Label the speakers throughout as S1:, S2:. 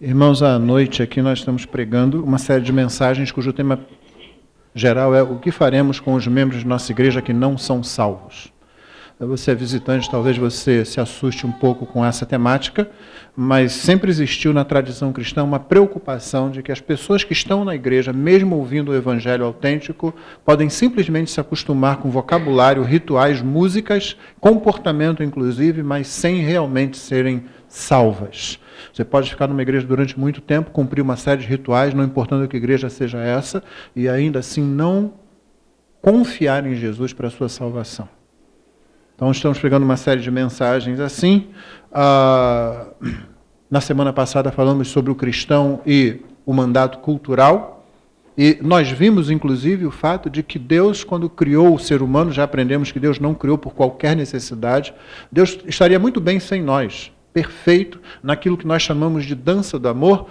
S1: Irmãos, à noite aqui nós estamos pregando uma série de mensagens cujo tema geral é o que faremos com os membros de nossa igreja que não são salvos. Você é visitante, talvez você se assuste um pouco com essa temática, mas sempre existiu na tradição cristã uma preocupação de que as pessoas que estão na igreja, mesmo ouvindo o evangelho autêntico, podem simplesmente se acostumar com vocabulário, rituais, músicas, comportamento inclusive, mas sem realmente serem salvas. Você pode ficar numa igreja durante muito tempo, cumprir uma série de rituais, não importando que igreja seja essa, e ainda assim não confiar em Jesus para a sua salvação. Então estamos pregando uma série de mensagens assim. Na semana passada falamos sobre o cristão e o mandato cultural. E nós vimos, inclusive, o fato de que Deus, quando criou o ser humano, já aprendemos que Deus não criou por qualquer necessidade. Deus estaria muito bem sem nós. Perfeito naquilo que nós chamamos de dança do amor.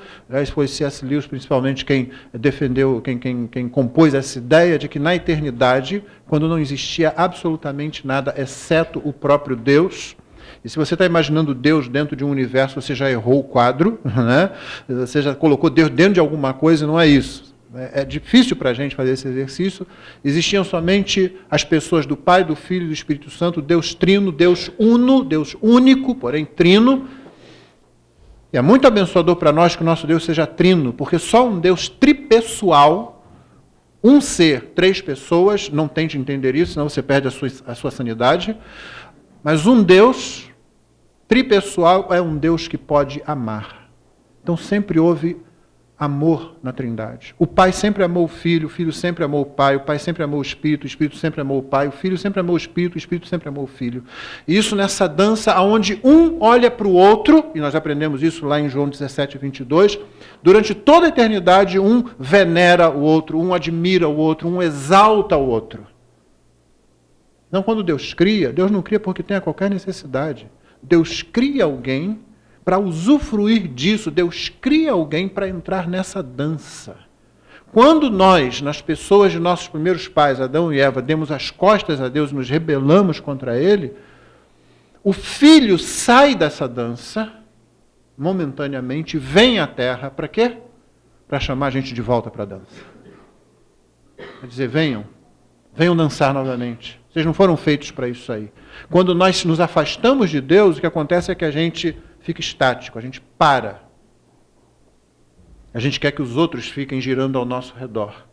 S1: Foi C.S. Lewis, principalmente, quem defendeu, quem compôs essa ideia de que na eternidade, quando não existia absolutamente nada, exceto o próprio Deus. E se você está imaginando Deus dentro de um universo, você já errou o quadro, né? Você já colocou Deus dentro de alguma coisa, não é isso. É difícil para a gente fazer esse exercício. Existiam somente as pessoas do Pai, do Filho e do Espírito Santo, Deus trino, Deus uno, Deus único, porém trino. E é muito abençoador para nós que o nosso Deus seja trino, porque só um Deus tripessoal, um ser, três pessoas, não tente entender isso, senão você perde a sua sanidade. Mas um Deus tripessoal é um Deus que pode amar. Então sempre houve amor na Trindade. O Pai sempre amou o Filho sempre amou o Pai sempre amou o Espírito sempre amou o Pai, o Filho sempre amou o Espírito sempre amou o Filho. E isso nessa dança onde um olha para o outro, e nós aprendemos isso lá em João 17, 22, durante toda a eternidade um venera o outro, um admira o outro, um exalta o outro. Não, quando Deus cria, Deus não cria porque tenha qualquer necessidade. Deus cria alguém para usufruir disso. Deus cria alguém para entrar nessa dança. Quando nós, nas pessoas de nossos primeiros pais, Adão e Eva, demos as costas a Deus e nos rebelamos contra Ele, o Filho sai dessa dança, momentaneamente, vem à Terra, para quê? Para chamar a gente de volta para a dança. Quer dizer, venham dançar novamente. Vocês não foram feitos para isso aí. Quando nós nos afastamos de Deus, o que acontece é que a gente fica estático, a gente para. A gente quer que os outros fiquem girando ao nosso redor.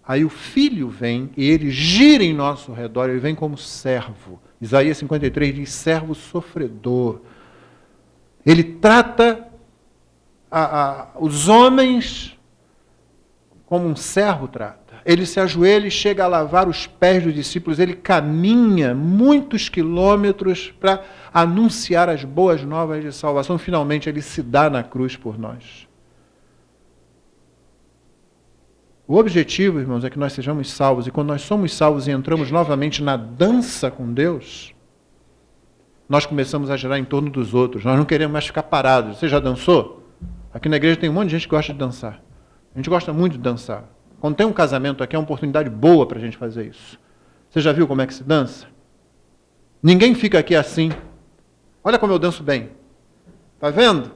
S1: Aí o Filho vem e ele gira em nosso redor, ele vem como servo. Isaías 53 diz, servo sofredor. Ele trata os homens como um servo trata. Ele se ajoelha e chega a lavar os pés dos discípulos, ele caminha muitos quilômetros para anunciar as boas novas de salvação. Finalmente ele se dá na cruz por nós. O objetivo, irmãos, é que nós sejamos salvos, e quando nós somos salvos e entramos novamente na dança com Deus, nós começamos a girar em torno dos outros, nós não queremos mais ficar parados. Você já dançou? Aqui na igreja tem um monte de gente que gosta de dançar. A gente gosta muito de dançar. Quando tem um casamento aqui, é uma oportunidade boa para a gente fazer isso. Você já viu como é que se dança? Ninguém fica aqui assim. Olha como eu danço bem. Está vendo?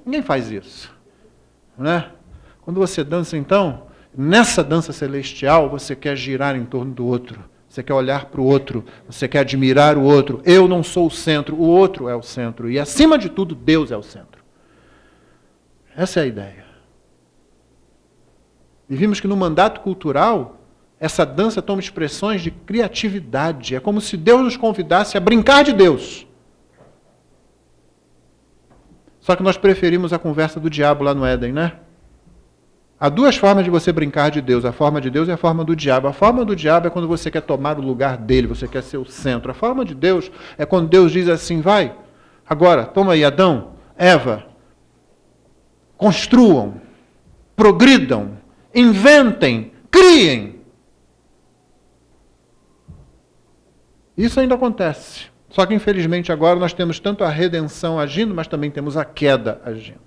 S1: Ninguém faz isso. Né? Quando você dança, então, nessa dança celestial, você quer girar em torno do outro. Você quer olhar para o outro. Você quer admirar o outro. Eu não sou o centro, o outro é o centro. E, acima de tudo, Deus é o centro. Essa é a ideia. E vimos que no mandato cultural, essa dança toma expressões de criatividade. É como se Deus nos convidasse a brincar de Deus. Só que nós preferimos a conversa do diabo lá no Éden, né? Há duas formas de você brincar de Deus. A forma de Deus e a forma do diabo. A forma do diabo é quando você quer tomar o lugar dele, você quer ser o centro. A forma de Deus é quando Deus diz assim, vai, agora, toma aí, Adão, Eva, construam, progridam, inventem, criem. Isso ainda acontece. Só que, infelizmente, agora nós temos tanto a redenção agindo, mas também temos a queda agindo.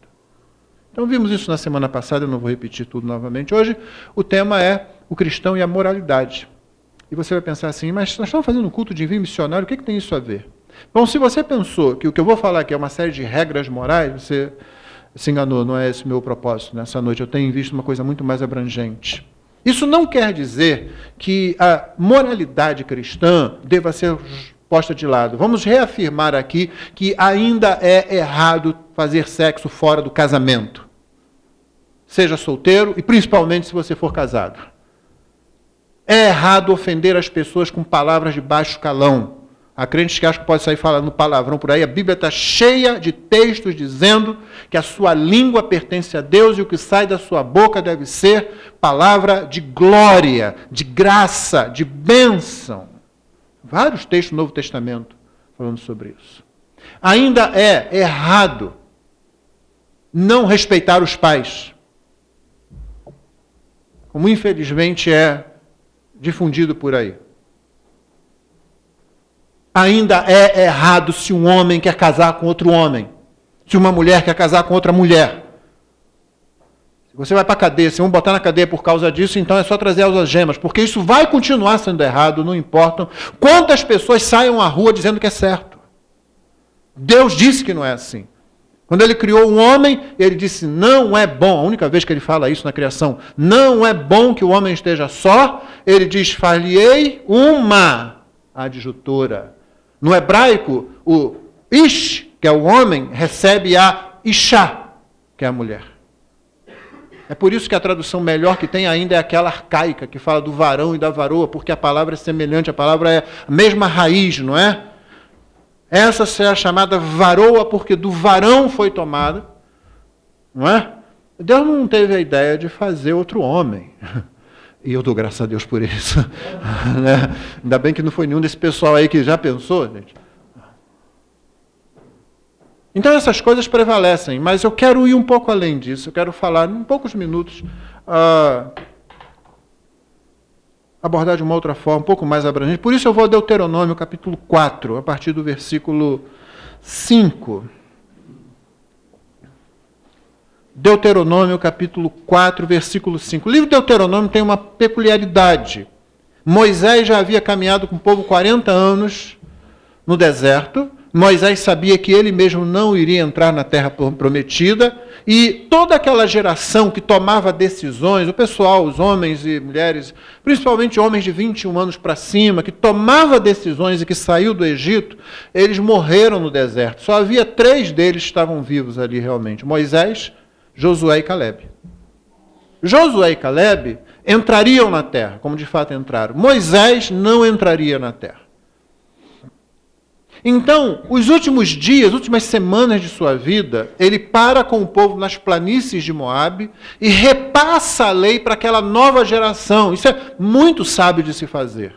S1: Então, vimos isso na semana passada, eu não vou repetir tudo novamente. Hoje, o tema é o cristão e a moralidade. E você vai pensar assim, mas nós estamos fazendo um culto de envio missionário, o que tem isso a ver? Então, se você pensou que o que eu vou falar aqui é uma série de regras morais, você se enganou, não é esse o meu propósito nessa noite. Eu tenho visto uma coisa muito mais abrangente. Isso não quer dizer que a moralidade cristã deva ser posta de lado. Vamos reafirmar aqui que ainda é errado fazer sexo fora do casamento. Seja solteiro e principalmente se você for casado. É errado ofender as pessoas com palavras de baixo calão. Há crentes que acham que pode sair falando palavrão por aí. A Bíblia está cheia de textos dizendo que a sua língua pertence a Deus e o que sai da sua boca deve ser palavra de glória, de graça, de bênção. Vários textos do Novo Testamento falando sobre isso. Ainda é errado não respeitar os pais, como infelizmente é difundido por aí. Ainda é errado se um homem quer casar com outro homem, se uma mulher quer casar com outra mulher. Se você vai para a cadeia, se vão botar na cadeia por causa disso, então é só trazer as algemas, porque isso vai continuar sendo errado, não importa quantas pessoas saiam à rua dizendo que é certo. Deus disse que não é assim. Quando ele criou o homem, ele disse, não é bom, a única vez que ele fala isso na criação, não é bom que o homem esteja só, ele diz, far-lhe-ei uma adjutora. No hebraico, o ish, que é o homem, recebe a isha, que é a mulher. É por isso que a tradução melhor que tem ainda é aquela arcaica, que fala do varão e da varoa, porque a palavra é semelhante, a palavra é a mesma raiz, não é? Essa será chamada varoa, porque do varão foi tomada, não é? Deus não teve a ideia de fazer outro homem. E eu dou graças a Deus por isso. Né? Ainda bem que não foi nenhum desse pessoal aí que já pensou, gente. Então essas coisas prevalecem, mas eu quero ir um pouco além disso. Eu quero falar, em poucos minutos, abordar de uma outra forma, um pouco mais abrangente. Por isso eu vou a Deuteronômio, capítulo 4, a partir do versículo 5. Deuteronômio, capítulo 4, versículo 5. O livro de Deuteronômio tem uma peculiaridade. Moisés já havia caminhado com o povo 40 anos no deserto. Moisés sabia que ele mesmo não iria entrar na terra prometida. E toda aquela geração que tomava decisões, o pessoal, os homens e mulheres, principalmente homens de 21 anos para cima, que tomava decisões e que saiu do Egito, eles morreram no deserto. Só havia 3 deles que estavam vivos ali realmente. Moisés, Josué e Calebe. Josué e Calebe entrariam na terra, como de fato entraram. Moisés não entraria na terra. Então, os últimos dias, as últimas semanas de sua vida, ele para com o povo nas planícies de Moabe e repassa a lei para aquela nova geração. Isso é muito sábio de se fazer.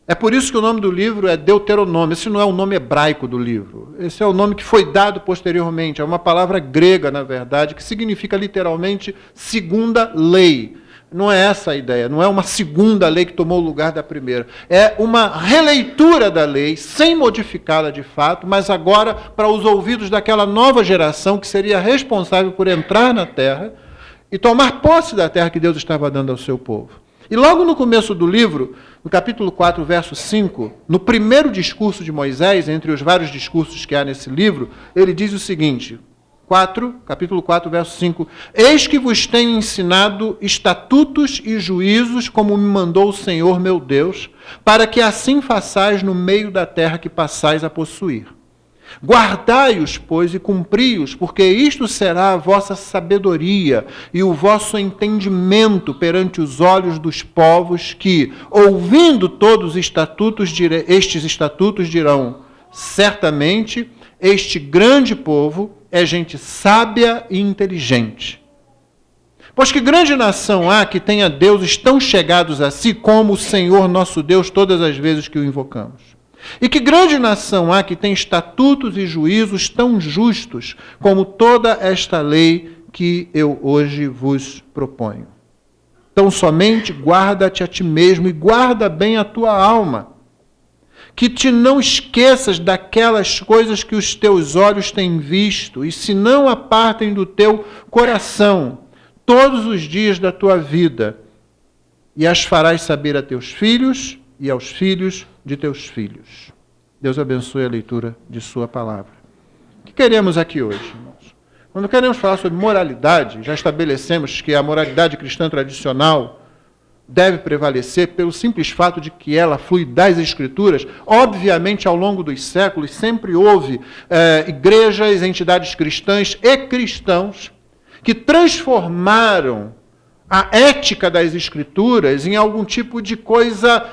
S1: É por isso que o nome do livro é Deuteronômio. Esse não é o nome hebraico do livro. Esse é o nome que foi dado posteriormente. É uma palavra grega, na verdade, que significa literalmente segunda lei. Não é essa a ideia. Não é uma segunda lei que tomou o lugar da primeira. É uma releitura da lei, sem modificá-la de fato, mas agora para os ouvidos daquela nova geração que seria responsável por entrar na terra e tomar posse da terra que Deus estava dando ao seu povo. E logo no começo do livro, no capítulo 4, verso 5, no primeiro discurso de Moisés, entre os vários discursos que há nesse livro, ele diz o seguinte, capítulo 4, verso 5, eis que vos tenho ensinado estatutos e juízos, como me mandou o Senhor meu Deus, para que assim façais no meio da terra que passais a possuir. Guardai-os, pois, e cumpri-os, porque isto será a vossa sabedoria e o vosso entendimento perante os olhos dos povos que, ouvindo todos estes estatutos, dirão, certamente, este grande povo é gente sábia e inteligente. Pois que grande nação há que tenha deuses tão chegados a si como o Senhor nosso Deus todas as vezes que o invocamos? E que grande nação há que tem estatutos e juízos tão justos como toda esta lei que eu hoje vos proponho? Então somente guarda-te a ti mesmo e guarda bem a tua alma, que te não esqueças daquelas coisas que os teus olhos têm visto e se não apartem do teu coração todos os dias da tua vida, e as farás saber a teus filhos e aos filhos de teus filhos. Deus abençoe a leitura de sua palavra. O que queremos aqui hoje, irmãos? Quando queremos falar sobre moralidade, já estabelecemos que a moralidade cristã tradicional deve prevalecer pelo simples fato de que ela flui das Escrituras. Obviamente, ao longo dos séculos, sempre houve igrejas, entidades cristãs e cristãos que transformaram a ética das Escrituras em algum tipo de coisa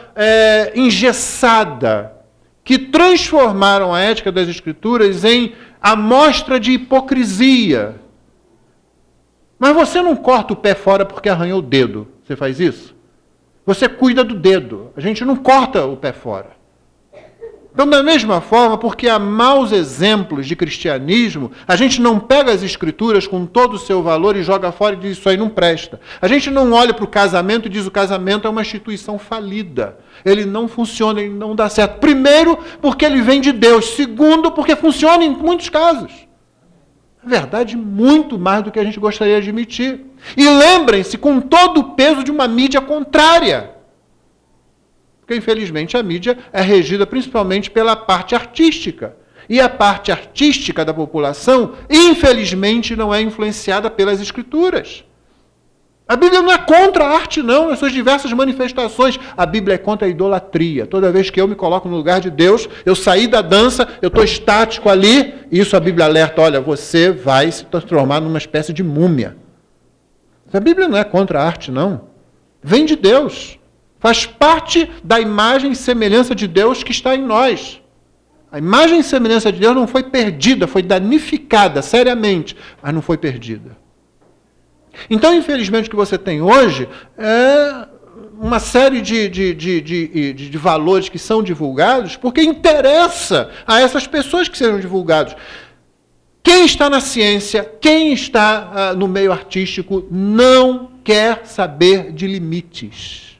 S1: engessada, que transformaram a ética das Escrituras em amostra de hipocrisia. Mas você não corta o pé fora porque arranhou o dedo. Você faz isso? Você cuida do dedo. A gente não corta o pé fora. Então, da mesma forma, porque há maus exemplos de cristianismo, a gente não pega as Escrituras com todo o seu valor e joga fora e diz isso aí não presta. A gente não olha para o casamento e diz o casamento é uma instituição falida. Ele não funciona, ele não dá certo. Primeiro, porque ele vem de Deus. Segundo, porque funciona em muitos casos. Na verdade, muito mais do que a gente gostaria de admitir. E lembrem-se, com todo o peso de uma mídia contrária. Porque, infelizmente, a mídia é regida principalmente pela parte artística. E a parte artística da população, infelizmente, não é influenciada pelas Escrituras. A Bíblia não é contra a arte, não, nas suas diversas manifestações. A Bíblia é contra a idolatria. Toda vez que eu me coloco no lugar de Deus, eu saí da dança, eu estou estático ali, isso a Bíblia alerta, olha, você vai se transformar numa espécie de múmia. A Bíblia não é contra a arte, não. Vem de Deus. Faz parte da imagem e semelhança de Deus que está em nós. A imagem e semelhança de Deus não foi perdida, foi danificada seriamente, mas não foi perdida. Então, infelizmente, o que você tem hoje é uma série de valores que são divulgados porque interessa a essas pessoas que sejam divulgados. Quem está na ciência, quem está no meio artístico, não quer saber de limites.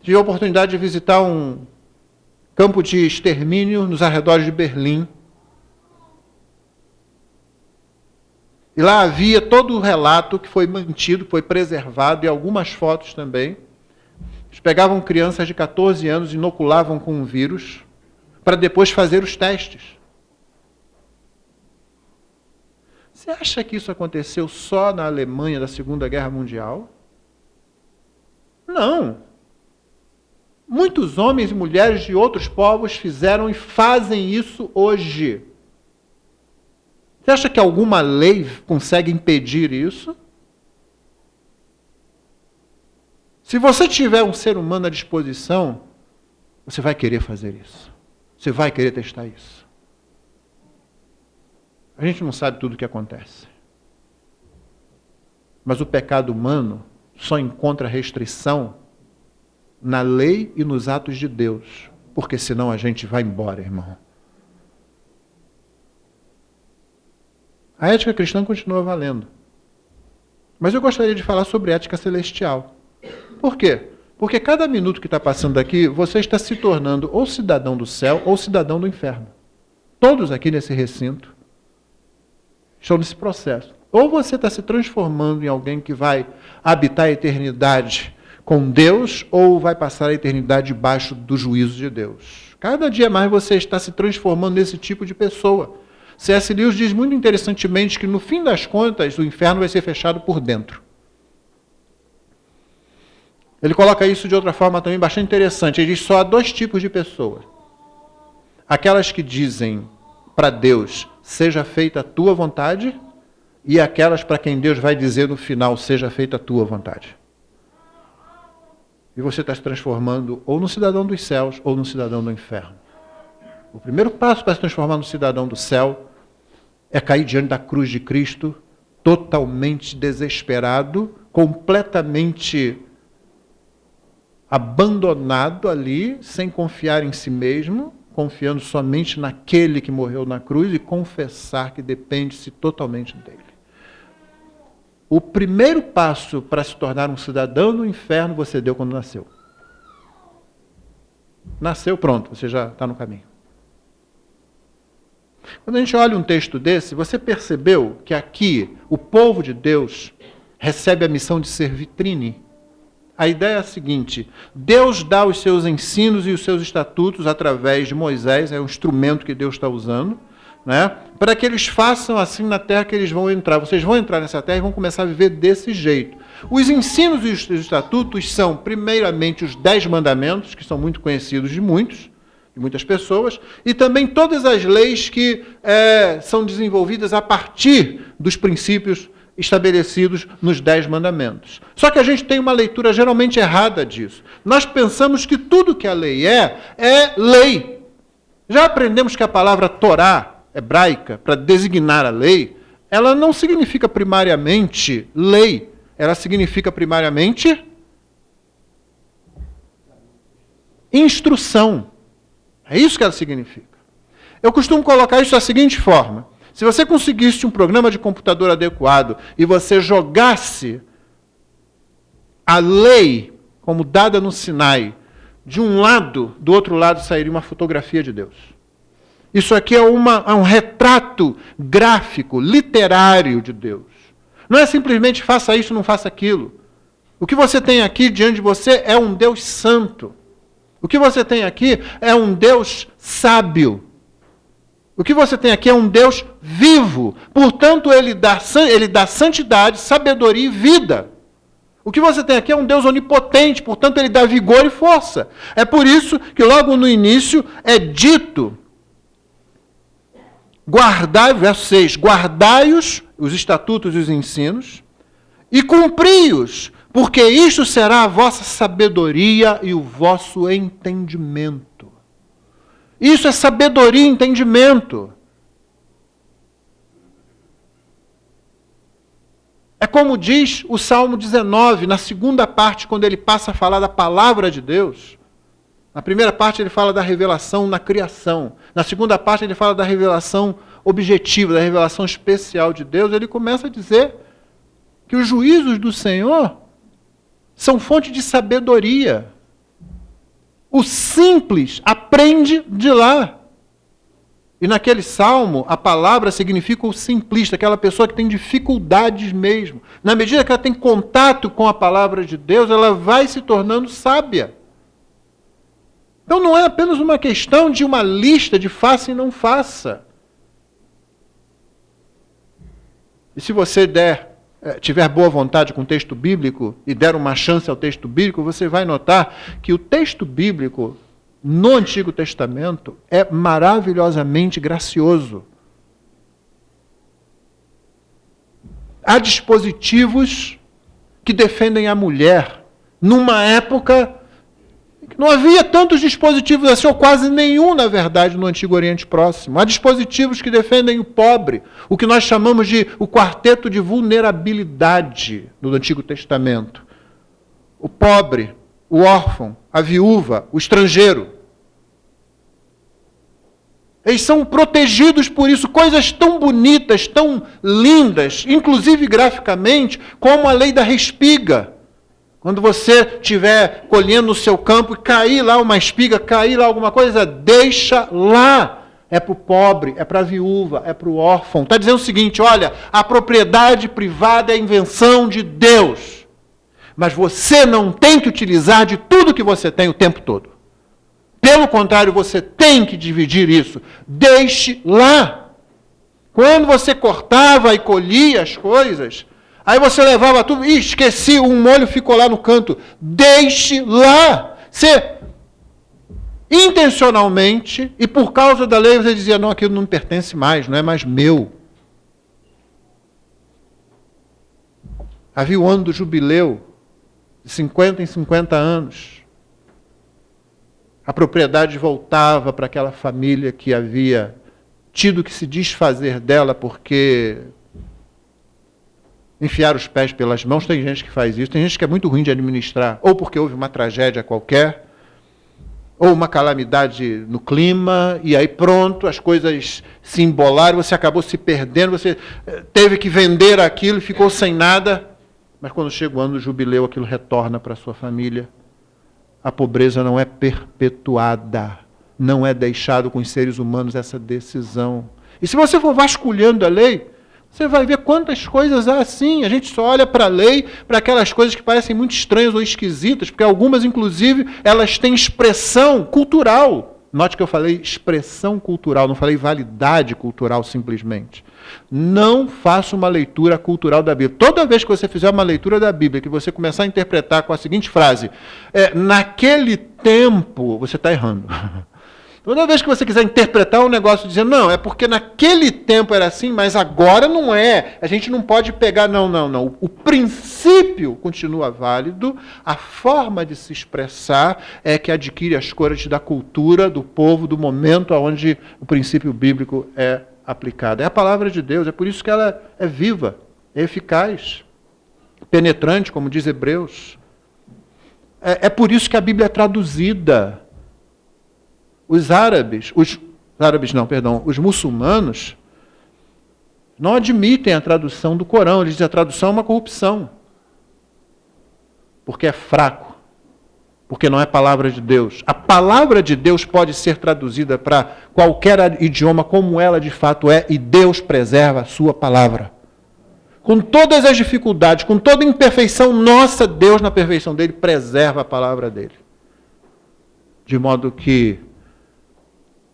S1: Tive a oportunidade de visitar um campo de extermínio nos arredores de Berlim. E lá havia todo o relato que foi mantido, foi preservado, e algumas fotos também. Eles pegavam crianças de 14 anos, inoculavam com um vírus, para depois fazer os testes. Você acha que isso aconteceu só na Alemanha da Segunda Guerra Mundial? Não. Muitos homens e mulheres de outros povos fizeram e fazem isso hoje. Você acha que alguma lei consegue impedir isso? Se você tiver um ser humano à disposição, você vai querer fazer isso. Você vai querer testar isso. A gente não sabe tudo o que acontece. Mas o pecado humano só encontra restrição na lei e nos atos de Deus. Porque senão a gente vai embora, irmão. A ética cristã continua valendo. Mas eu gostaria de falar sobre ética celestial. Por quê? Porque cada minuto que está passando aqui, você está se tornando ou cidadão do céu ou cidadão do inferno. Todos aqui nesse recinto estão nesse processo. Ou você está se transformando em alguém que vai habitar a eternidade com Deus, ou vai passar a eternidade debaixo do juízo de Deus. Cada dia mais você está se transformando nesse tipo de pessoa. C.S. Lewis diz muito interessantemente que, no fim das contas, o inferno vai ser fechado por dentro. Ele coloca isso de outra forma também bastante interessante. Ele diz só há dois tipos de pessoas. Aquelas que dizem para Deus, seja feita a tua vontade, e aquelas para quem Deus vai dizer no final, seja feita a tua vontade. E você está se transformando ou no cidadão dos céus ou no cidadão do inferno. O primeiro passo para se transformar no cidadão do céu é cair diante da cruz de Cristo, totalmente desesperado, completamente abandonado ali, sem confiar em si mesmo, confiando somente naquele que morreu na cruz e confessar que depende-se totalmente dele. O primeiro passo para se tornar um cidadão do inferno você deu quando nasceu. Nasceu, pronto, você já está no caminho. Quando a gente olha um texto desse, você percebeu que aqui o povo de Deus recebe a missão de ser vitrine. A ideia é a seguinte: Deus dá os seus ensinos e os seus estatutos através de Moisés, é um instrumento que Deus está usando, né, para que eles façam assim na terra que eles vão entrar. Vocês vão entrar nessa terra e vão começar a viver desse jeito. Os ensinos e os estatutos são, primeiramente, os 10 mandamentos, que são muito conhecidos de muitas pessoas, e também todas as leis que são desenvolvidas a partir dos princípios estabelecidos nos 10 mandamentos. Só que a gente tem uma leitura geralmente errada disso. Nós pensamos que tudo que a lei é lei. Já aprendemos que a palavra Torá, hebraica, para designar a lei, ela não significa primariamente lei, ela significa primariamente instrução. É isso que ela significa. Eu costumo colocar isso da seguinte forma: se você conseguisse um programa de computador adequado e você jogasse a lei como dada no Sinai de um lado, do outro lado sairia uma fotografia de Deus. Isso aqui é um retrato gráfico, literário de Deus. Não é simplesmente faça isso, não faça aquilo. O que você tem aqui diante de você é um Deus santo. O que você tem aqui é um Deus sábio. O que você tem aqui é um Deus vivo. Portanto, ele dá santidade, sabedoria e vida. O que você tem aqui é um Deus onipotente. Portanto, ele dá vigor e força. É por isso que logo no início é dito, guardai, verso 6, guardai-os, os estatutos e os ensinos, e cumpri-os, porque isto será a vossa sabedoria e o vosso entendimento. Isso é sabedoria e entendimento. É como diz o Salmo 19, na segunda parte, quando ele passa a falar da palavra de Deus. Na primeira parte ele fala da revelação na criação. Na segunda parte ele fala da revelação objetiva, da revelação especial de Deus. Ele começa a dizer que os juízos do Senhor são fonte de sabedoria. O simples aprende de lá. E naquele salmo, a palavra significa o simplista, aquela pessoa que tem dificuldades mesmo. Na medida que ela tem contato com a palavra de Deus, ela vai se tornando sábia. Então não é apenas uma questão de uma lista de faça e não faça. E se você tiver boa vontade com o texto bíblico e der uma chance ao texto bíblico, você vai notar que o texto bíblico no Antigo Testamento é maravilhosamente gracioso. Há dispositivos que defendem a mulher numa época que não havia tantos dispositivos assim, ou quase nenhum, na verdade, no Antigo Oriente Próximo. Há dispositivos que defendem o pobre, o que nós chamamos de o quarteto de vulnerabilidade no Antigo Testamento. O pobre, o órfão, a viúva, o estrangeiro. Eles são protegidos por isso, coisas tão bonitas, tão lindas, inclusive graficamente, como a lei da respiga. Quando você estiver colhendo no seu campo e cair lá uma espiga, cair lá alguma coisa, deixa lá. É para o pobre, é para a viúva, é para o órfão. Está dizendo o seguinte, olha, a propriedade privada é a invenção de Deus. Mas você não tem que utilizar de tudo que você tem o tempo todo. Pelo contrário, você tem que dividir isso. Deixe lá. Quando você cortava e colhia as coisas, aí você levava tudo, e esqueci, um molho ficou lá no canto. Deixe lá. Você, intencionalmente, e por causa da lei, você dizia, não, aquilo não me pertence mais, não é mais meu. Havia o ano do jubileu, de 50 em 50 anos. A propriedade voltava para aquela família que havia tido que se desfazer dela porque enfiar os pés pelas mãos. Tem gente que faz isso, tem gente que é muito ruim de administrar, ou porque houve uma tragédia qualquer, ou uma calamidade no clima, e aí pronto, as coisas se embolaram, você acabou se perdendo, você teve que vender aquilo e ficou sem nada, mas quando chega o ano do jubileu, aquilo retorna para a sua família. A pobreza não é perpetuada, não é deixado com os seres humanos essa decisão. E se você for vasculhando a lei, Você vai ver quantas coisas há assim. A gente só olha para a lei, para aquelas coisas que parecem muito estranhas ou esquisitas, porque algumas, inclusive, elas têm expressão cultural. Note que eu falei expressão cultural, não falei validade cultural simplesmente. Não faça uma leitura cultural da Bíblia. Toda vez que você fizer uma leitura da Bíblia, que você começar a interpretar com a seguinte frase, naquele tempo, você está errando. Toda vez que você quiser interpretar um negócio dizendo, não, é porque naquele tempo era assim, mas agora não é. A gente não pode pegar, não. O princípio continua válido, a forma de se expressar é que adquire as cores da cultura, do povo, do momento onde o princípio bíblico é aplicado. É a palavra de Deus, é por isso que ela é viva, é eficaz, penetrante, como diz Hebreus. É por isso que a Bíblia é traduzida. Os muçulmanos não admitem a tradução do Corão. Eles dizem que a tradução é uma corrupção. Porque é fraco. Porque não é palavra de Deus. A palavra de Deus pode ser traduzida para qualquer idioma como ela de fato é, e Deus preserva a sua palavra. Com todas as dificuldades, com toda a imperfeição nossa, Deus, na perfeição dele, preserva a palavra dele. De modo que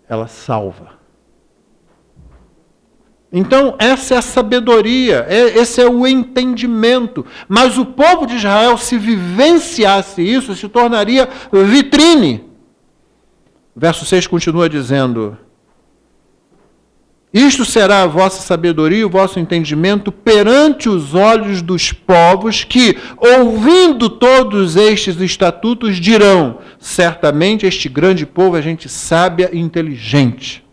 S1: ela salva. Então, essa é a sabedoria, esse é o entendimento. Mas o povo de Israel, se vivenciasse isso, se tornaria vitrine. Verso 6 continua dizendo, isto será a vossa sabedoria e o vosso entendimento perante os olhos dos povos que, ouvindo todos estes estatutos, dirão, certamente este grande povo é gente sábia e inteligente.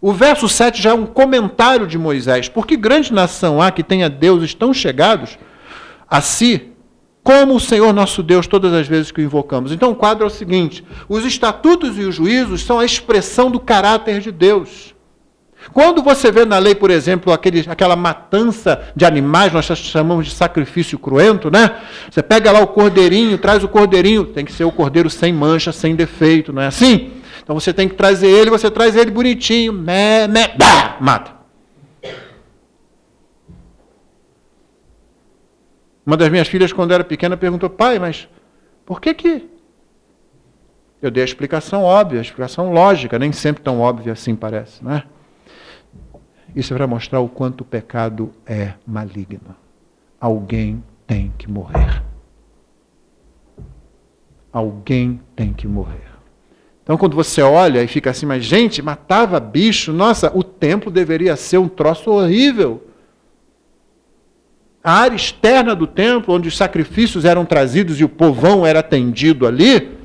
S1: O verso 7 já é um comentário de Moisés. Por que grande nação há que tenha deuses tão chegados a si, como o Senhor nosso Deus, todas as vezes que o invocamos? Então o quadro é o seguinte, os estatutos e os juízos são a expressão do caráter de Deus. Quando você vê na lei, por exemplo, aquela matança de animais, nós chamamos de sacrifício cruento, né? Você pega lá o cordeirinho, traz o cordeirinho, tem que ser o cordeiro sem mancha, sem defeito, não é assim? Então você tem que trazer ele, você traz ele bonitinho, mata. Uma das minhas filhas, quando era pequena, perguntou, pai, mas por que... Eu dei a explicação óbvia, a explicação lógica, nem sempre tão óbvia assim parece, não é? Isso é para mostrar o quanto o pecado é maligno. Alguém tem que morrer. Alguém tem que morrer. Então, quando você olha e fica assim, mas gente, matava bicho, nossa, o templo deveria ser um troço horrível. A área externa do templo, onde os sacrifícios eram trazidos e o povão era atendido ali,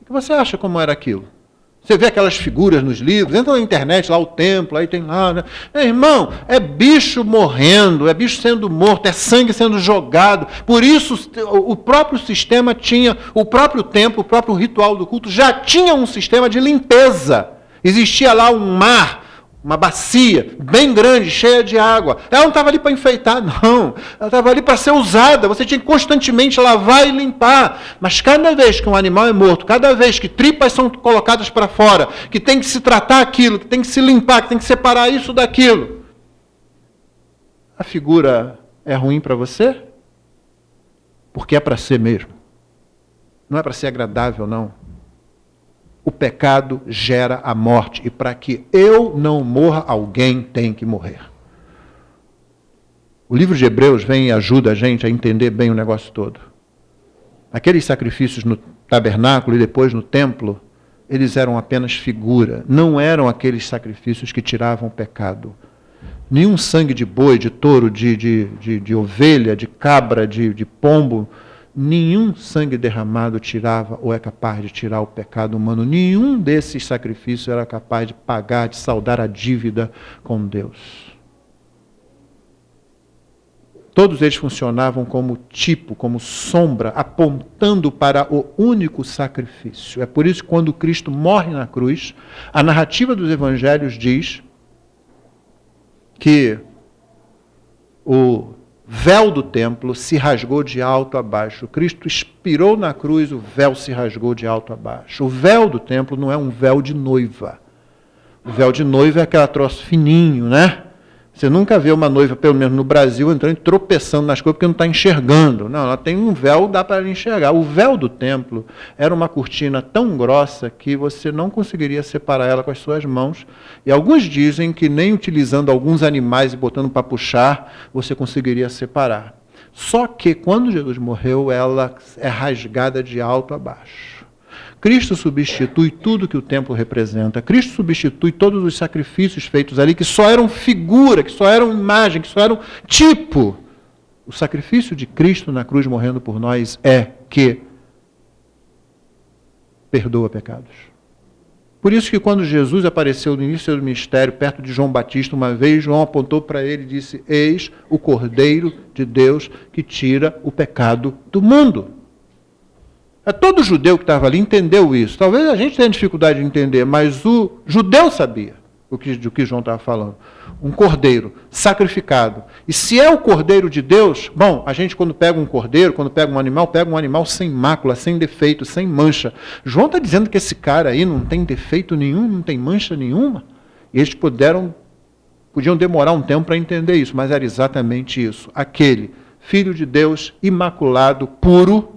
S1: o que você acha como era aquilo? Você vê aquelas figuras nos livros, entra na internet, lá o templo, aí tem lá, né? Irmão, é bicho morrendo, é bicho sendo morto, é sangue sendo jogado. Por isso, o próprio sistema tinha, o próprio templo, o próprio ritual do culto, já tinha um sistema de limpeza. Existia lá um mar, uma bacia bem grande, cheia de água. Ela não estava ali para enfeitar, não. Ela estava ali para ser usada. Você tinha que constantemente lavar e limpar. Mas cada vez que um animal é morto, cada vez que tripas são colocadas para fora, que tem que se tratar aquilo, que tem que se limpar, que tem que separar isso daquilo, a figura é ruim para você? Porque é para ser mesmo. Não é para ser agradável, não. O pecado gera a morte. E para que eu não morra, alguém tem que morrer. O livro de Hebreus vem e ajuda a gente a entender bem o negócio todo. Aqueles sacrifícios no tabernáculo e depois no templo, eles eram apenas figura. Não eram aqueles sacrifícios que tiravam o pecado. Nenhum sangue de boi, de touro, de ovelha, de cabra, de pombo, nenhum sangue derramado tirava ou é capaz de tirar o pecado humano. Nenhum desses sacrifícios era capaz de pagar, de saldar a dívida com Deus. Todos eles funcionavam como tipo, como sombra, apontando para o único sacrifício. É por isso que quando Cristo morre na cruz, a narrativa dos evangelhos diz que o véu do templo se rasgou de alto a baixo. Cristo expirou na cruz, o véu se rasgou de alto a baixo. O véu do templo não é um véu de noiva. O véu de noiva é aquele troço fininho, né? Você nunca vê uma noiva, pelo menos no Brasil, entrando e tropeçando nas coisas porque não está enxergando. Não, ela tem um véu, dá para ela enxergar. O véu do templo era uma cortina tão grossa que você não conseguiria separar ela com as suas mãos. E alguns dizem que nem utilizando alguns animais e botando para puxar, você conseguiria separar. Só que quando Jesus morreu, ela é rasgada de alto a baixo. Cristo substitui tudo que o templo representa. Cristo substitui todos os sacrifícios feitos ali, que só eram figura, que só eram imagem, que só eram tipo. O sacrifício de Cristo na cruz morrendo por nós é que perdoa pecados. Por isso que quando Jesus apareceu no início do ministério, perto de João Batista, uma vez, João apontou para ele e disse: eis o Cordeiro de Deus que tira o pecado do mundo. Todo judeu que estava ali entendeu isso. Talvez a gente tenha dificuldade de entender, mas o judeu sabia do que João estava falando. Um cordeiro sacrificado. E se é o cordeiro de Deus, bom, a gente quando pega um cordeiro, quando pega um animal sem mácula, sem defeito, sem mancha. João está dizendo que esse cara aí não tem defeito nenhum, não tem mancha nenhuma. E eles podiam demorar um tempo para entender isso, mas era exatamente isso. Aquele Filho de Deus, imaculado, puro,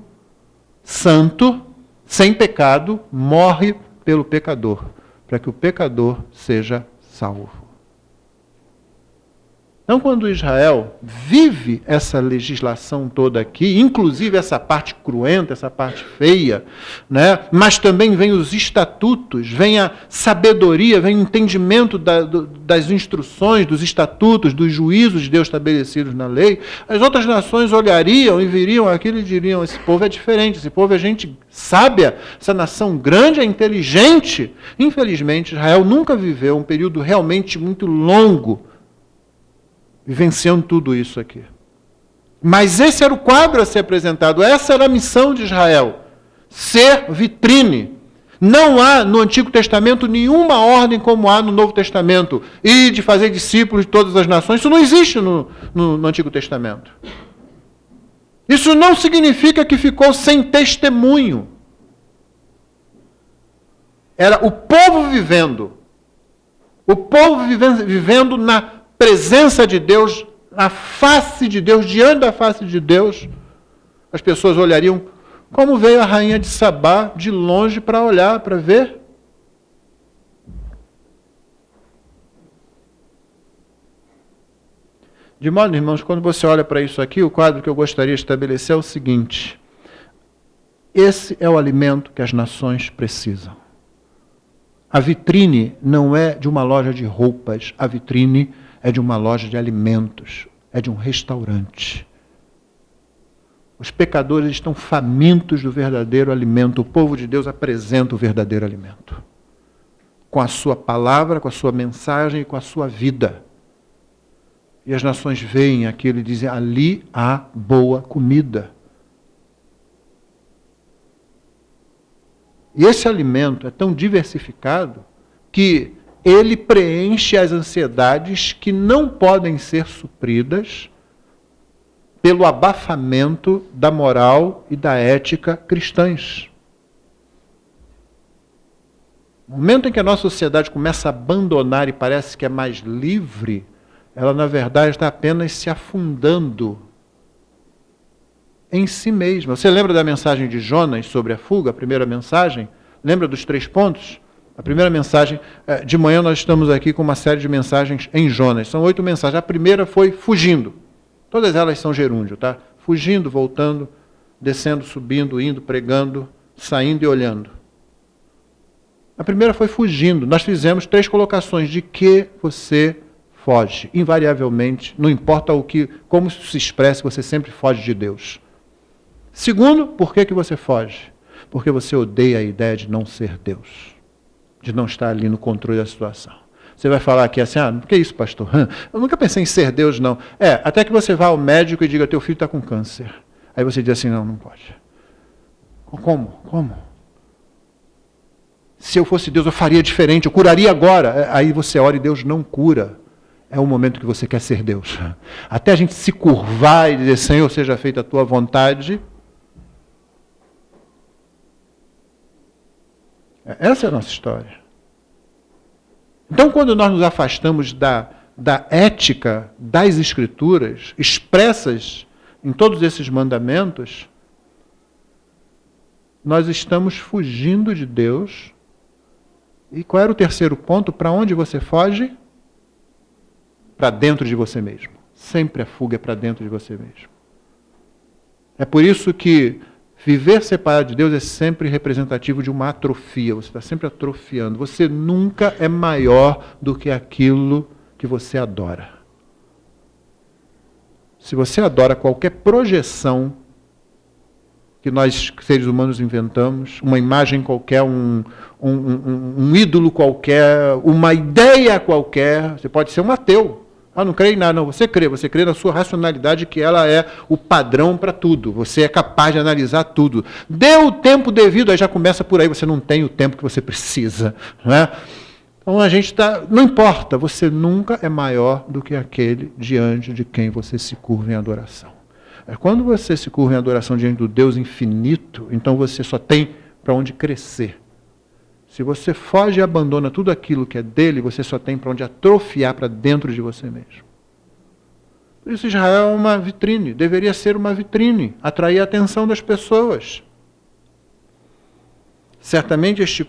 S1: santo, sem pecado, morre pelo pecador, para que o pecador seja salvo. Então, quando Israel vive essa legislação toda aqui, inclusive essa parte cruenta, essa parte feia, né? Mas também vem os estatutos, vem a sabedoria, vem o entendimento das instruções, dos estatutos, dos juízos de Deus estabelecidos na lei, as outras nações olhariam e viriam aquilo e diriam: esse povo é diferente, esse povo é gente sábia, essa nação grande é inteligente. Infelizmente, Israel nunca viveu um período realmente muito longo vivenciando tudo isso aqui. Mas esse era o quadro a ser apresentado, essa era a missão de Israel, ser vitrine. Não há no Antigo Testamento nenhuma ordem como há no Novo Testamento, e de fazer discípulos de todas as nações. Isso não existe no Antigo Testamento. Isso não significa que ficou sem testemunho. Era o povo vivendo na presença de Deus, na face de Deus, diante da face de Deus. As pessoas olhariam como veio a rainha de Sabá de longe para olhar, para ver. De modo, irmãos, quando você olha para isso aqui, o quadro que eu gostaria de estabelecer é o seguinte: esse é o alimento que as nações precisam. A vitrine não é de uma loja de roupas, a vitrine é de uma loja de alimentos, é de um restaurante. Os pecadores estão famintos do verdadeiro alimento. O povo de Deus apresenta o verdadeiro alimento. Com a sua palavra, com a sua mensagem e com a sua vida. E as nações veem aquilo e dizem: ali há boa comida. E esse alimento é tão diversificado que ele preenche as ansiedades que não podem ser supridas pelo abafamento da moral e da ética cristãs. No momento em que a nossa sociedade começa a abandonar e parece que é mais livre, ela na verdade está apenas se afundando em si mesma. Você lembra da mensagem de Jonas sobre a fuga, a primeira mensagem? Lembra dos 3 pontos? A primeira mensagem, de manhã nós estamos aqui com uma série de mensagens em Jonas. São 8 mensagens. A primeira foi fugindo. Todas elas são gerúndio, tá? Fugindo, voltando, descendo, subindo, indo, pregando, saindo e olhando. A primeira foi fugindo. Nós fizemos 3 colocações. De que você foge? Invariavelmente, não importa como isso se expresse, você sempre foge de Deus. Segundo, por que você foge? Porque você odeia a ideia de não ser Deus. De não estar ali no controle da situação. Você vai falar aqui assim: que é isso, pastor? Eu nunca pensei em ser Deus, não. Até que você vá ao médico e diga: teu filho está com câncer. Aí você diz assim: não pode. Como? Se eu fosse Deus, eu faria diferente, eu curaria agora. Aí você ora e Deus não cura. É o momento que você quer ser Deus. Até a gente se curvar e dizer: Senhor, seja feita a tua vontade. Essa é a nossa história. Então, quando nós nos afastamos da da ética das Escrituras, expressas em todos esses mandamentos, nós estamos fugindo de Deus. E qual era o terceiro ponto? Para onde você foge? Para dentro de você mesmo. Sempre a fuga é para dentro de você mesmo. É por isso que viver separado de Deus é sempre representativo de uma atrofia. Você está sempre atrofiando. Você nunca é maior do que aquilo que você adora. Se você adora qualquer projeção que nós, seres humanos, inventamos, uma imagem qualquer, um ídolo qualquer, uma ideia qualquer, você pode ser um ateu. Não crê em nada, não. Você crê na sua racionalidade, que ela é o padrão para tudo. Você é capaz de analisar tudo. Dê o tempo devido, aí já começa por aí, você não tem o tempo que você precisa. Não é? Então a gente está. Não importa, você nunca é maior do que aquele diante de quem você se curva em adoração. Quando você se curva em adoração diante do Deus infinito, então você só tem para onde crescer. Se você foge e abandona tudo aquilo que é dele, você só tem para onde atrofiar para dentro de você mesmo. Por isso Israel é uma vitrine, deveria ser uma vitrine, atrair a atenção das pessoas. Certamente este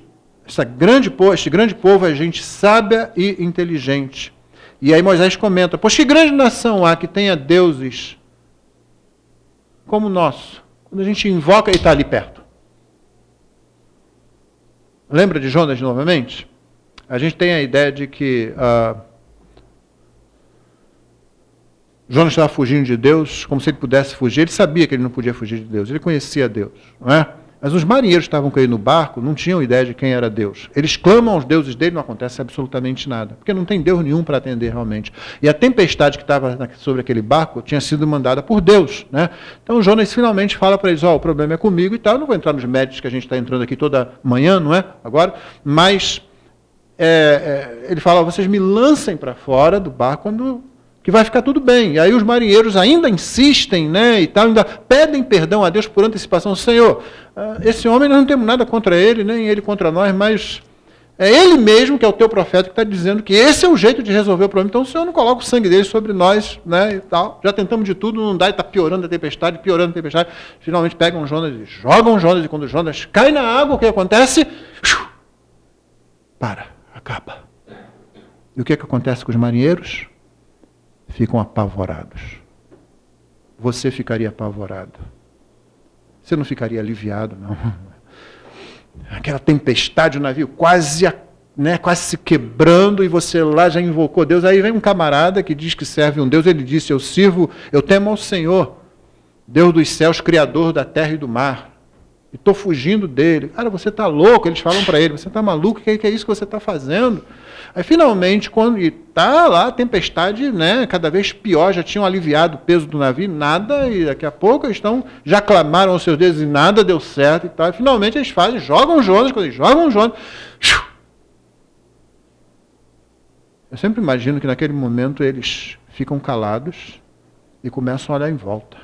S1: grande povo é gente sábia e inteligente. E aí Moisés comenta, pois que grande nação há que tenha deuses como o nosso? Quando a gente invoca, ele está ali perto. Lembra de Jonas novamente? A gente tem a ideia de que Jonas estava fugindo de Deus, como se ele pudesse fugir. Ele sabia que ele não podia fugir de Deus, ele conhecia Deus, não é? Mas os marinheiros que estavam com ele no barco não tinham ideia de quem era Deus. Eles clamam aos deuses dele, não acontece absolutamente nada, porque não tem Deus nenhum para atender realmente. E a tempestade que estava sobre aquele barco tinha sido mandada por Deus, né? Então Jonas finalmente fala para eles, o problema é comigo e tal. Eu não vou entrar nos méritos que a gente está entrando aqui toda manhã, não é? Agora, mas ele fala, vocês me lancem para fora do barco que vai ficar tudo bem. E aí os marinheiros ainda insistem, né, e tal, ainda pedem perdão a Deus por antecipação. Senhor, esse homem, nós não temos nada contra ele, nem ele contra nós, mas é ele mesmo, que é o teu profeta, que está dizendo que esse é o jeito de resolver o problema. Então o Senhor não coloca o sangue dele sobre nós, né, e tal. Já tentamos de tudo, não dá, e está piorando a tempestade. Finalmente pegam Jonas e jogam Jonas, e quando Jonas cai na água, o que acontece? Acaba. E o que acontece com os marinheiros? Ficam apavorados. Você ficaria apavorado. Você não ficaria aliviado, não. Aquela tempestade, o navio quase se quebrando, e você lá já invocou Deus. Aí vem um camarada que diz que serve um Deus, ele disse, eu temo ao Senhor, Deus dos céus, Criador da terra e do mar, e estou fugindo dele. Cara, você está louco, eles falam para ele, você está maluco, o que é isso que você está fazendo? Aí finalmente, quando está lá a tempestade, né, cada vez pior, já tinham aliviado o peso do navio, nada, e daqui a pouco eles já clamaram aos seus deuses e nada deu certo e tal. E finalmente eles jogam Jonas, quando eles jogam Jonas, eu sempre imagino que naquele momento eles ficam calados e começam a olhar em volta.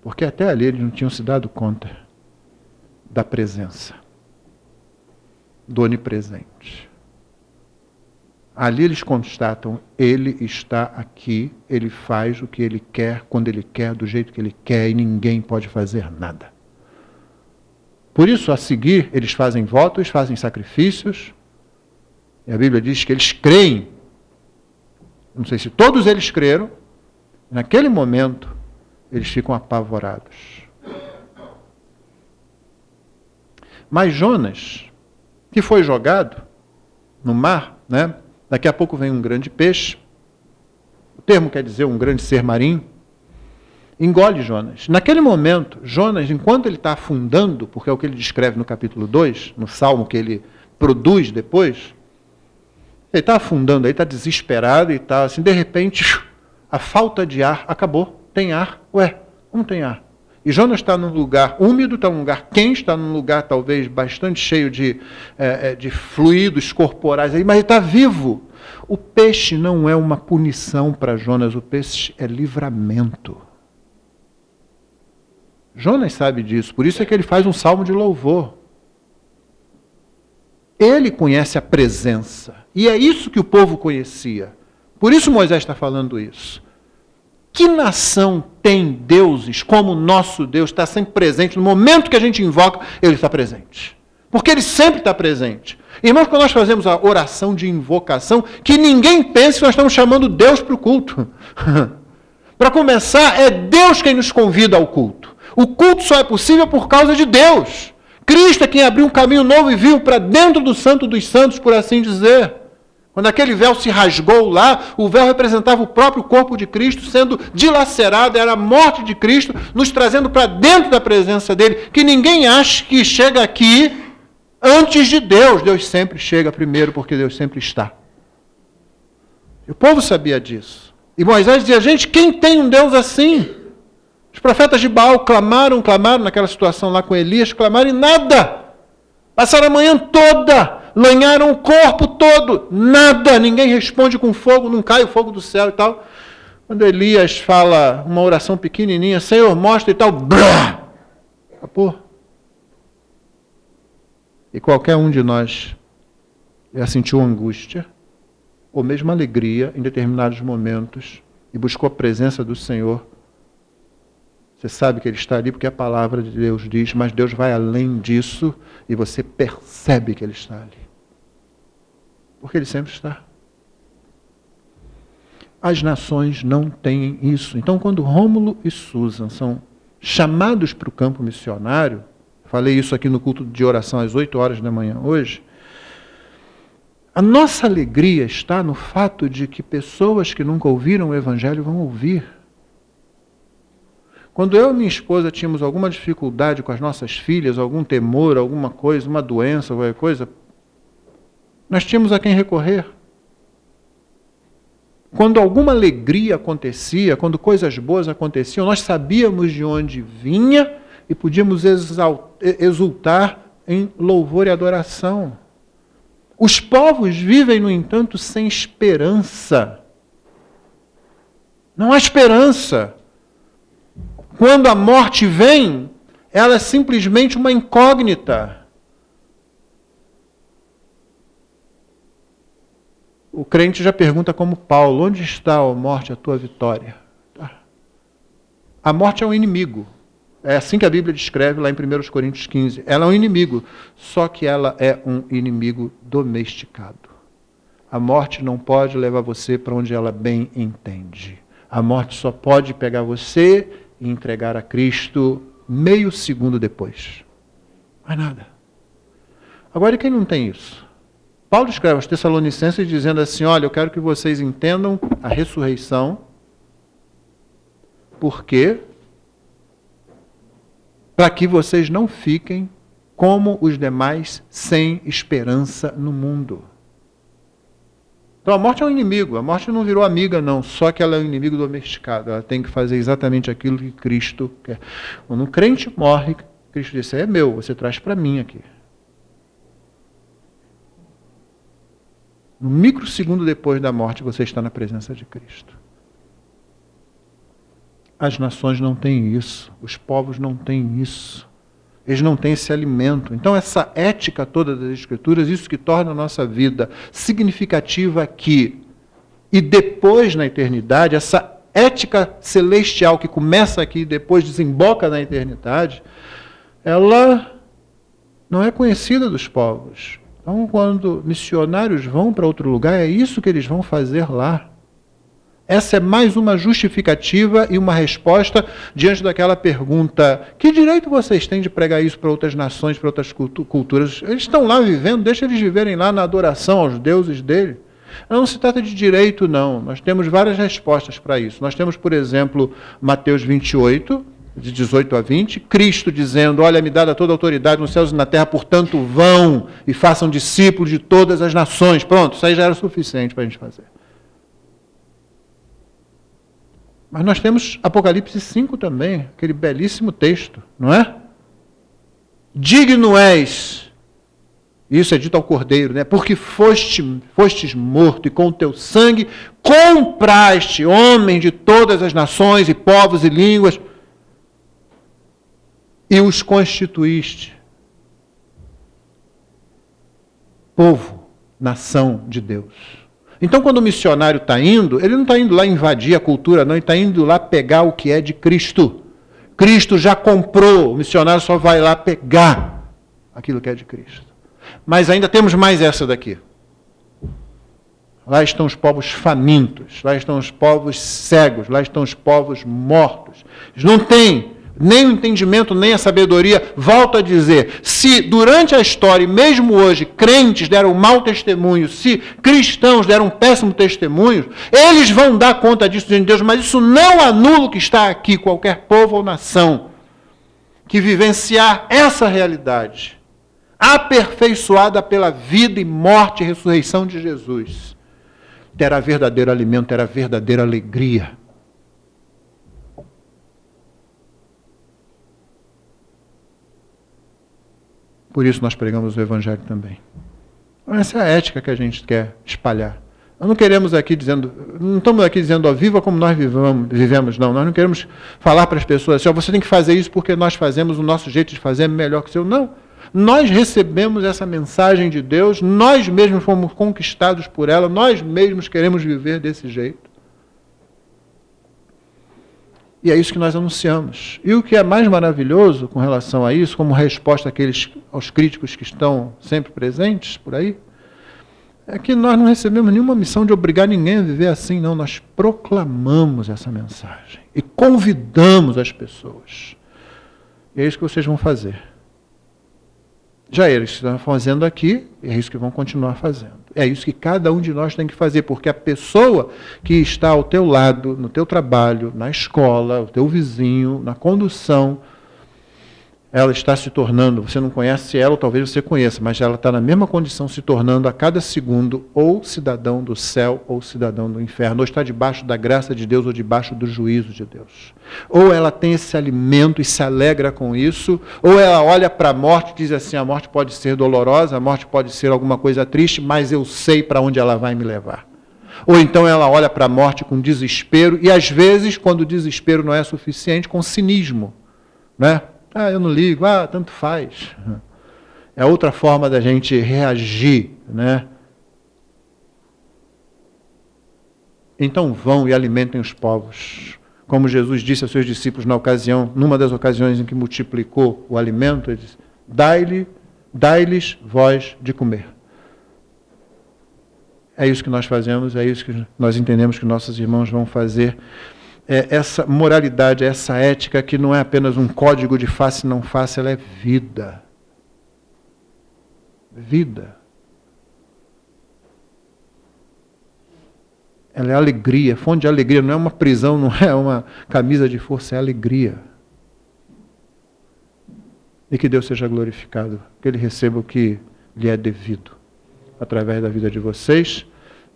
S1: Porque até ali eles não tinham se dado conta da presença do onipresente. Ali eles constatam, ele está aqui, ele faz o que ele quer, quando ele quer, do jeito que ele quer, e ninguém pode fazer nada. Por isso, a seguir, eles fazem votos, fazem sacrifícios, e a Bíblia diz que eles creem. Não sei se todos eles creram, naquele momento, eles ficam apavorados. Mas Jonas, que foi jogado no mar, né? Daqui a pouco vem um grande peixe, o termo quer dizer um grande ser marinho, engole Jonas. Naquele momento, Jonas, enquanto ele está afundando, porque é o que ele descreve no capítulo 2, no salmo que ele produz depois, ele está afundando, aí está desesperado e tal, assim, de repente, a falta de ar acabou, tem ar, como tem ar? E Jonas está num lugar úmido, está num lugar quente, está num lugar talvez bastante cheio de fluidos corporais, aí, mas ele está vivo. O peixe não é uma punição para Jonas, o peixe é livramento. Jonas sabe disso, por isso é que ele faz um salmo de louvor. Ele conhece a presença. E é isso que o povo conhecia. Por isso Moisés está falando isso. Que nação tem deuses como o nosso Deus está sempre presente? No momento que a gente invoca, Ele está presente. Porque Ele sempre está presente. Irmãos, quando nós fazemos a oração de invocação, que ninguém pense que nós estamos chamando Deus para o culto. Para começar, é Deus quem nos convida ao culto. O culto só é possível por causa de Deus. Cristo é quem abriu um caminho novo e viu para dentro do Santo dos Santos, por assim dizer. Quando aquele véu se rasgou lá, o véu representava o próprio corpo de Cristo sendo dilacerado, era a morte de Cristo, nos trazendo para dentro da presença dele. Que ninguém ache que chega aqui antes de Deus. Deus sempre chega primeiro, porque Deus sempre está. E o povo sabia disso. E Moisés dizia, gente, quem tem um Deus assim? Os profetas de Baal clamaram naquela situação lá com Elias, clamaram e nada. Passaram a manhã toda, lanharam o corpo todo, nada. Ninguém responde com fogo, não cai o fogo do céu e tal. Quando Elias fala uma oração pequenininha, Senhor, mostra e tal, brá, acabou. E qualquer um de nós já sentiu angústia, ou mesmo alegria em determinados momentos, e buscou a presença do Senhor. Você sabe que Ele está ali porque a palavra de Deus diz, mas Deus vai além disso e você percebe que Ele está ali. Porque Ele sempre está. As nações não têm isso. Então, quando Rômulo e Susan são chamados para o campo missionário, falei isso aqui no culto de oração às 8 horas da manhã hoje, a nossa alegria está no fato de que pessoas que nunca ouviram o Evangelho vão ouvir. Quando eu e minha esposa tínhamos alguma dificuldade com as nossas filhas, algum temor, alguma coisa, uma doença, qualquer coisa, nós tínhamos a quem recorrer. Quando alguma alegria acontecia, quando coisas boas aconteciam, nós sabíamos de onde vinha e podíamos exultar em louvor e adoração. Os povos vivem, no entanto, sem esperança. Não há esperança. Quando a morte vem, ela é simplesmente uma incógnita. O crente já pergunta como Paulo, onde está, ó morte, a tua vitória? A morte é um inimigo. É assim que a Bíblia descreve lá em 1 Coríntios 15. Ela é um inimigo, só que ela é um inimigo domesticado. A morte não pode levar você para onde ela bem entende. A morte só pode pegar você e entregar a Cristo meio segundo depois. Mais nada. Agora, e quem não tem isso? Paulo escreve aos Tessalonicenses dizendo assim, olha, eu quero que vocês entendam a ressurreição, porque para que vocês não fiquem como os demais sem esperança no mundo. Então a morte é um inimigo, a morte não virou amiga não, só que ela é um inimigo domesticado, ela tem que fazer exatamente aquilo que Cristo quer. Quando um crente morre, Cristo disse, é meu, você traz para mim aqui. No microsegundo depois da morte, você está na presença de Cristo. As nações não têm isso, os povos não têm isso. Eles não têm esse alimento. Então, essa ética toda das Escrituras, isso que torna a nossa vida significativa aqui e depois na eternidade, essa ética celestial que começa aqui e depois desemboca na eternidade, ela não é conhecida dos povos. Então, quando missionários vão para outro lugar, é isso que eles vão fazer lá. Essa é mais uma justificativa e uma resposta diante daquela pergunta, que direito vocês têm de pregar isso para outras nações, para outras culturas? Eles estão lá vivendo, deixa eles viverem lá na adoração aos deuses dele. Não se trata de direito, não. Nós temos várias respostas para isso. Nós temos, por exemplo, Mateus 28, de 18 a 20, Cristo dizendo, olha, me dada toda a autoridade nos céus e na terra, portanto vão e façam discípulos de todas as nações. Pronto, isso aí já era suficiente para a gente fazer. Mas nós temos Apocalipse 5 também, aquele belíssimo texto, não é? Digno és, isso é dito ao Cordeiro, né? Porque fostes morto e com o teu sangue compraste homens de todas as nações e povos e línguas e os constituíste povo, nação de Deus. Então, quando o missionário está indo, ele não está indo lá invadir a cultura, não, ele está indo lá pegar o que é de Cristo. Cristo já comprou, o missionário só vai lá pegar aquilo que é de Cristo. Mas ainda temos mais essa daqui. Lá estão os povos famintos, lá estão os povos cegos, lá estão os povos mortos. Eles não têm nem o entendimento, nem a sabedoria. Volto a dizer, se durante a história, e mesmo hoje, crentes deram mau testemunho, se cristãos deram péssimo testemunho, eles vão dar conta disso diante de Deus, mas isso não anula o que está aqui, qualquer povo ou nação, que vivenciar essa realidade, aperfeiçoada pela vida e morte e ressurreição de Jesus, terá verdadeiro alimento, terá verdadeira alegria. Por isso nós pregamos o Evangelho também. Essa é a ética que a gente quer espalhar. Nós não queremos aqui dizendo, não estamos aqui dizendo, ó, viva como nós vivemos, não. Nós não queremos falar para as pessoas assim, ó, você tem que fazer isso porque nós fazemos, o nosso jeito de fazer é melhor que o seu. Não. Nós recebemos essa mensagem de Deus, nós mesmos fomos conquistados por ela, nós mesmos queremos viver desse jeito. E é isso que nós anunciamos. E o que é mais maravilhoso com relação a isso, como resposta aos críticos que estão sempre presentes por aí, é que nós não recebemos nenhuma missão de obrigar ninguém a viver assim, não. Nós proclamamos essa mensagem e convidamos as pessoas. E é isso que vocês vão fazer. Já eles estão fazendo aqui, é isso que vão continuar fazendo. É isso que cada um de nós tem que fazer, porque a pessoa que está ao teu lado, no teu trabalho, na escola, o teu vizinho, na condução, ela está se tornando, você não conhece ela, ou talvez você conheça, mas ela está na mesma condição, se tornando a cada segundo ou cidadão do céu ou cidadão do inferno, ou está debaixo da graça de Deus ou debaixo do juízo de Deus. Ou ela tem esse alimento e se alegra com isso, ou ela olha para a morte e diz assim, a morte pode ser dolorosa, a morte pode ser alguma coisa triste, mas eu sei para onde ela vai me levar. Ou então ela olha para a morte com desespero, e às vezes, quando o desespero não é suficiente, com cinismo, né? Ah, eu não ligo, tanto faz. É outra forma da gente reagir, né? Então vão e alimentem os povos. Como Jesus disse aos seus discípulos numa das ocasiões em que multiplicou o alimento, ele disse, dai-lhes vós de comer. É isso que nós fazemos, é isso que nós entendemos que nossos irmãos vão fazer. Essa moralidade, essa ética que não é apenas um código de face e não face, ela é vida. Vida. Ela é alegria, fonte de alegria, não é uma prisão, não é uma camisa de força, é alegria. E que Deus seja glorificado, que Ele receba o que lhe é devido, através da vida de vocês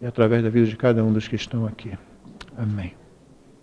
S1: e através da vida de cada um dos que estão aqui. Amém.